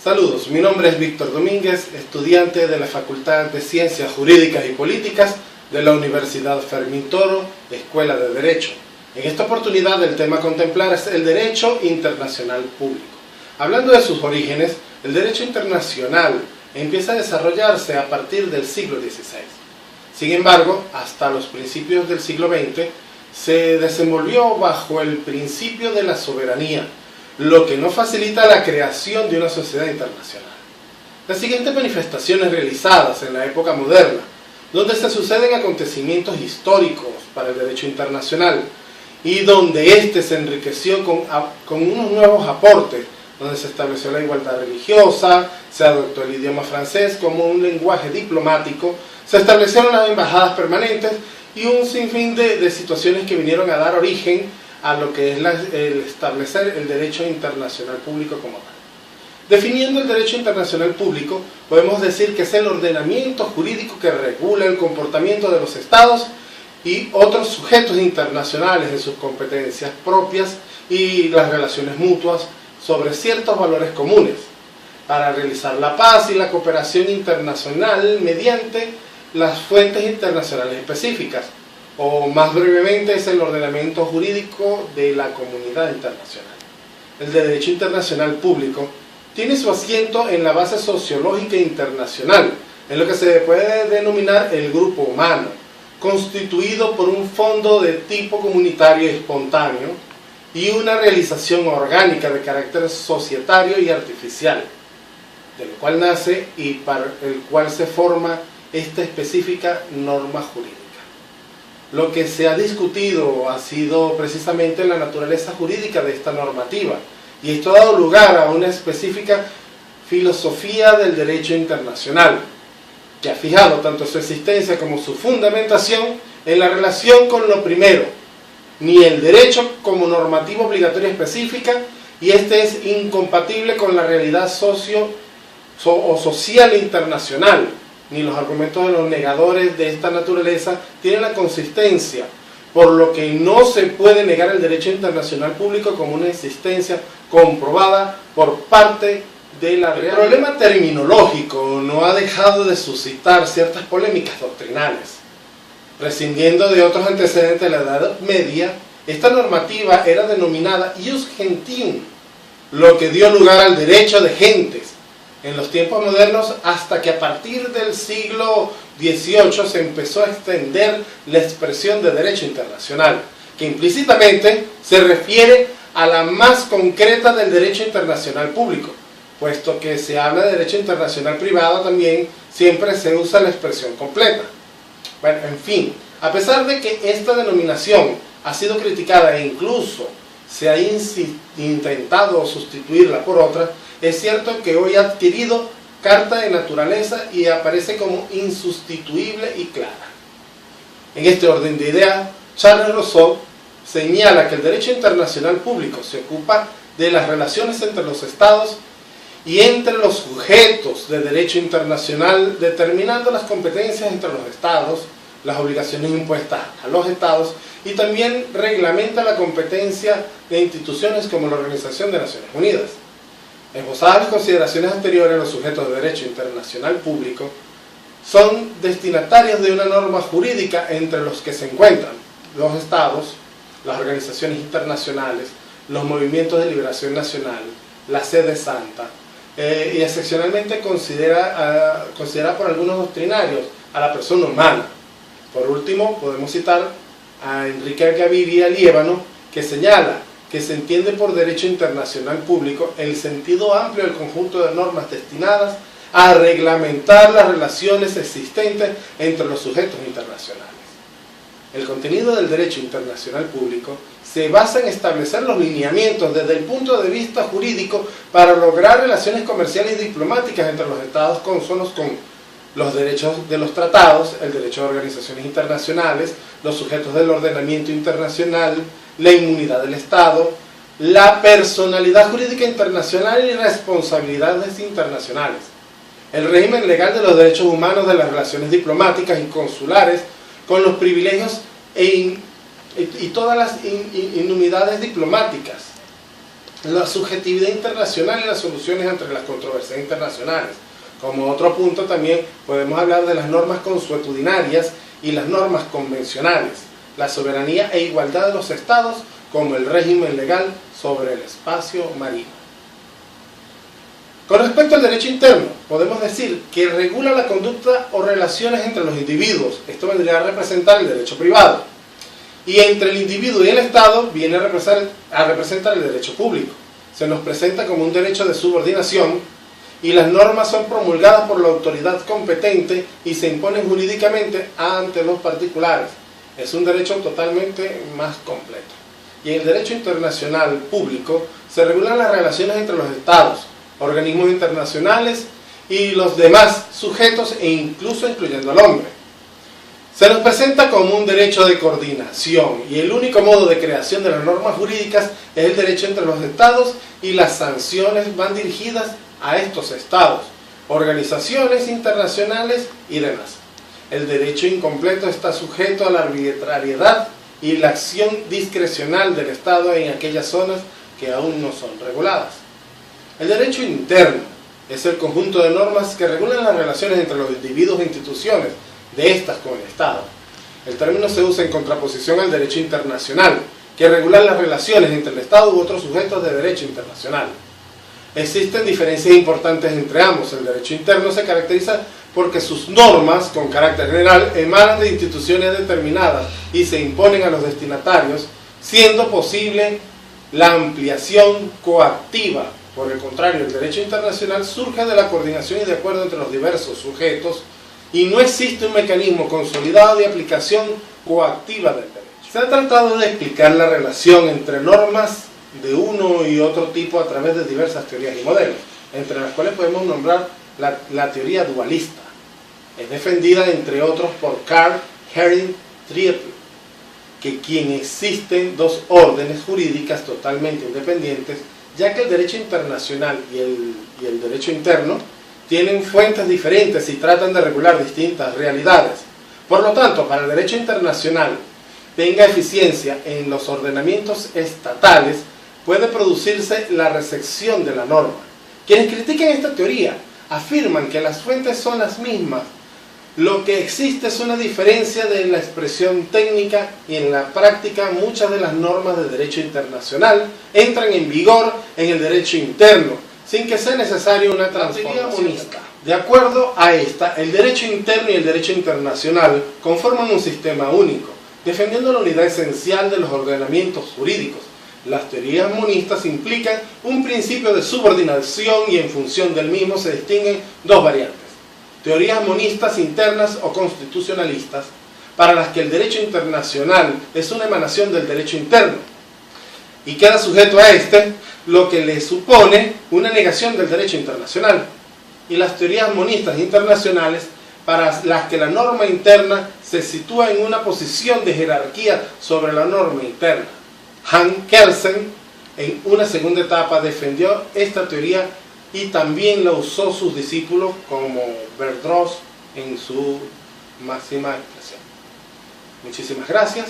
Saludos, mi nombre es Víctor Domínguez, estudiante de la Facultad de Ciencias Jurídicas y Políticas de la Universidad Fermín Toro, Escuela de Derecho. En esta oportunidad el tema a contemplar es el derecho internacional público. Hablando de sus orígenes, el derecho internacional empieza a desarrollarse a partir del siglo XVI. Sin embargo, hasta los principios del siglo XX se desenvolvió bajo el principio de la soberanía, lo que no facilita la creación de una sociedad internacional. Las siguientes manifestaciones realizadas en la época moderna, donde se suceden acontecimientos históricos para el derecho internacional y donde éste se enriqueció con unos nuevos aportes, donde se estableció la igualdad religiosa, se adoptó el idioma francés como un lenguaje diplomático, se establecieron las embajadas permanentes y un sinfín de situaciones que vinieron a dar origen a lo que es el establecer el derecho internacional público como tal. Definiendo el derecho internacional público, podemos decir que es el ordenamiento jurídico que regula el comportamiento de los estados y otros sujetos internacionales en sus competencias propias y las relaciones mutuas sobre ciertos valores comunes, para realizar la paz y la cooperación internacional mediante las fuentes internacionales específicas, o más brevemente es el ordenamiento jurídico de la comunidad internacional. El derecho internacional público tiene su asiento en la base sociológica internacional, en lo que se puede denominar el grupo humano, constituido por un fondo de tipo comunitario y espontáneo y una realización orgánica de carácter societario y artificial, de lo cual nace y para el cual se forma esta específica norma jurídica. Lo que se ha discutido ha sido precisamente la naturaleza jurídica de esta normativa, y esto ha dado lugar a una específica filosofía del derecho internacional, que ha fijado tanto su existencia como su fundamentación en la relación con lo primero, ni el derecho como normativa obligatoria específica, y este es incompatible con la realidad social internacional, ni los argumentos de los negadores de esta naturaleza tienen la consistencia, por lo que no se puede negar el derecho internacional público como una existencia comprobada por parte de la realidad. El problema terminológico no ha dejado de suscitar ciertas polémicas doctrinales. Prescindiendo de otros antecedentes de la Edad Media, esta normativa era denominada ius gentium, lo que dio lugar al derecho de gentes en los tiempos modernos, hasta que a partir del siglo XVIII se empezó a extender la expresión de derecho internacional, que implícitamente se refiere a la más concreta del derecho internacional público, puesto que se habla de derecho internacional privado también, siempre se usa la expresión completa. Bueno, en fin, a pesar de que esta denominación ha sido criticada e incluso se ha intentado sustituirla por otra, es cierto que hoy ha adquirido carta de naturaleza y aparece como insustituible y clara. En este orden de ideas, Charles Rousseau señala que el derecho internacional público se ocupa de las relaciones entre los estados y entre los sujetos de derecho internacional, determinando las competencias entre los estados, las obligaciones impuestas a los estados, y también reglamenta la competencia de instituciones como la Organización de Naciones Unidas. Esbozadas las consideraciones anteriores, los sujetos de derecho internacional público son destinatarios de una norma jurídica entre los que se encuentran los estados, las organizaciones internacionales, los movimientos de liberación nacional, la sede santa, y excepcionalmente considera por algunos doctrinarios a la persona humana. Por último, podemos citar a Enrique Gaviria Liévano, que señala que se entiende por derecho internacional público el sentido amplio del conjunto de normas destinadas a reglamentar las relaciones existentes entre los sujetos internacionales. El contenido del derecho internacional público se basa en establecer los lineamientos desde el punto de vista jurídico para lograr relaciones comerciales y diplomáticas entre los estados consonos con los derechos de los tratados, el derecho de organizaciones internacionales, los sujetos del ordenamiento internacional, la inmunidad del Estado, la personalidad jurídica internacional y responsabilidades internacionales, el régimen legal de los derechos humanos de las relaciones diplomáticas y consulares con los privilegios y todas las inmunidades diplomáticas, la subjetividad internacional y las soluciones entre las controversias internacionales. Como otro punto también podemos hablar de las normas consuetudinarias y las normas convencionales, la soberanía e igualdad de los estados como el régimen legal sobre el espacio marino. Con respecto al derecho interno, podemos decir que regula la conducta o relaciones entre los individuos. Esto vendría a representar el derecho privado. Y entre el individuo y el Estado viene a representar el derecho público. Se nos presenta como un derecho de subordinación y las normas son promulgadas por la autoridad competente y se imponen jurídicamente ante los particulares. Es un derecho totalmente más completo. Y en el derecho internacional público se regulan las relaciones entre los Estados, organismos internacionales y los demás sujetos e incluso incluyendo al hombre. Se nos presenta como un derecho de coordinación y el único modo de creación de las normas jurídicas es el derecho entre los estados y las sanciones van dirigidas a estos estados, organizaciones internacionales y demás. El derecho incompleto está sujeto a la arbitrariedad y la acción discrecional del Estado en aquellas zonas que aún no son reguladas. El derecho interno es el conjunto de normas que regulan las relaciones entre los individuos e instituciones de estas con el Estado. El término se usa en contraposición al derecho internacional, que regula las relaciones entre el Estado u otros sujetos de derecho internacional. Existen diferencias importantes entre ambos. El derecho interno se caracteriza porque sus normas, con carácter general, emanan de instituciones determinadas y se imponen a los destinatarios, siendo posible la ampliación coactiva. Por el contrario, el derecho internacional surge de la coordinación y de acuerdo entre los diversos sujetos y no existe un mecanismo consolidado de aplicación coactiva del derecho. Se ha tratado de explicar la relación entre normas de uno y otro tipo a través de diversas teorías y modelos, entre las cuales podemos nombrar la teoría dualista. Es defendida, entre otros, por Carl Heinrich Triepel, que quien existen dos órdenes jurídicas totalmente independientes, ya que el derecho internacional y el derecho interno tienen fuentes diferentes y tratan de regular distintas realidades. Por lo tanto, para el derecho internacional tenga eficiencia en los ordenamientos estatales, puede producirse la recepción de la norma. Quienes critican esta teoría afirman que las fuentes son las mismas. Lo que existe es una diferencia de la expresión técnica y en la práctica muchas de las normas de derecho internacional entran en vigor en el derecho interno, sin que sea necesaria una transformación. De acuerdo a esta, el derecho interno y el derecho internacional conforman un sistema único, defendiendo la unidad esencial de los ordenamientos jurídicos. Las teorías monistas implican un principio de subordinación y en función del mismo se distinguen dos variantes. Teorías monistas internas o constitucionalistas, para las que el derecho internacional es una emanación del derecho interno y queda sujeto a este, lo que le supone una negación del derecho internacional. Y las teorías monistas internacionales, para las que la norma interna se sitúa en una posición de jerarquía sobre la norma interna. Hans Kelsen, en una segunda etapa, defendió esta teoría y también la usó sus discípulos como Verdross en su máxima expresión. Muchísimas gracias.